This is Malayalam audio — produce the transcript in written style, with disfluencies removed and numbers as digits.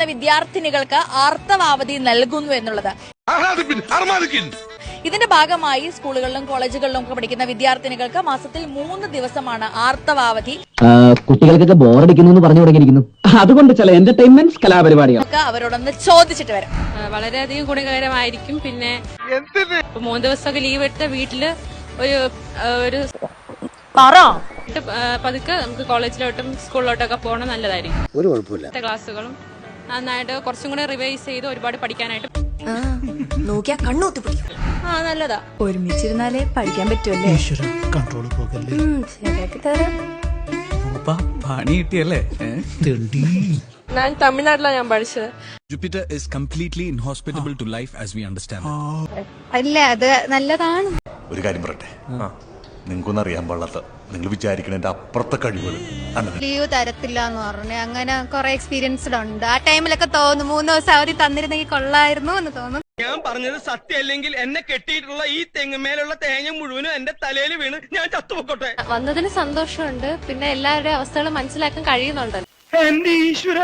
പഠിക്കുന്ന വിദ്യാർത്ഥിനികൾക്ക് ആർത്തവാവധി നൽകുന്നു എന്നുള്ളത്. ഇതിന്റെ ഭാഗമായി സ്കൂളുകളിലും കോളേജുകളിലും ഒക്കെ പഠിക്കുന്ന വിദ്യാർത്ഥിനികൾക്ക് മാസത്തിൽ 3 ദിവസമാണ് ആർത്തവാവധി. കുട്ടികൾക്കൊക്കെ ബോറടിക്കുന്നു പറഞ്ഞു തുടങ്ങിയിരിക്കുന്നു. അതുകൊണ്ട് ചില എന്റർടൈൻമെന്റ് കലാപരിപാടികൾ അവരോടൊന്ന് ചോദിച്ചിട്ട് വരാം. വളരെയധികം ഗുണകരമായിരിക്കും. പിന്നെ 3 ദിവസമൊക്കെ ലീവ് എടുത്ത വീട്ടില് ഒരു പതുക്കെ നമുക്ക് കോളേജിലോട്ടും സ്കൂളിലോട്ടൊക്കെ പോകണം നല്ലതായിരിക്കും. ഒരു കുഴപ്പമില്ല. ക്ലാസ്സുകളും നന്നായിട്ട് കുറച്ചും കൂടെ റിവൈസ് ചെയ്ത് ഒരുപാട് പഠിക്കാനായിട്ട് നോക്കിയാ കണ്ണൂത്തി പിടിക്കും. നല്ലതാ. ഒരുമിച്ചിരുന്നാലേ പഠിക്കാൻ പറ്റുമല്ലേ. പണി കിട്ടിയല്ലേ? ഞാൻ തമിഴ്നാട്ടിലാണ് ഞാൻ പഠിച്ചത്. Jupiter is completely inhospitable to life as we understand it. അല്ല, അത് നല്ലതാണ്. ഒരു കാര്യം പറയട്ടെ, നിങ്ങൾക്കൊന്നും അറിയാൻ പാടില്ലാത്ത, നിങ്ങൾ വിചാരിക്കണതിന്റെ അപ്പുറത്തെ കഴിവുകൾ ലീവ് തരത്തില്ല എന്ന് പറഞ്ഞു. അങ്ങനെ കുറെ എക്സ്പീരിയൻസ്ഡ് ഉണ്ട്. ആ ടൈമിലൊക്കെ തോന്നുന്നു 3 ദിവസം അവധി തന്നിരുന്നെങ്കിൽ കൊള്ളായിരുന്നു എന്ന് തോന്നുന്നു. ഞാൻ പറഞ്ഞത് സത്യം അല്ലെങ്കിൽ എന്നെ കെട്ടിയിട്ടുള്ള ഈ തെങ്ങുമേലുള്ള തേങ്ങ മുഴുവനും എന്റെ തലയിൽ വീണ് ഞാൻ ചത്തുപൊക്കോട്ടെ. വന്നതിന് സന്തോഷമുണ്ട്. പിന്നെ എല്ലാവരുടെയും അവസ്ഥകൾ മനസ്സിലാക്കാൻ കഴിയുന്നുണ്ടല്ലോ. എന്റെ ഈശ്വര.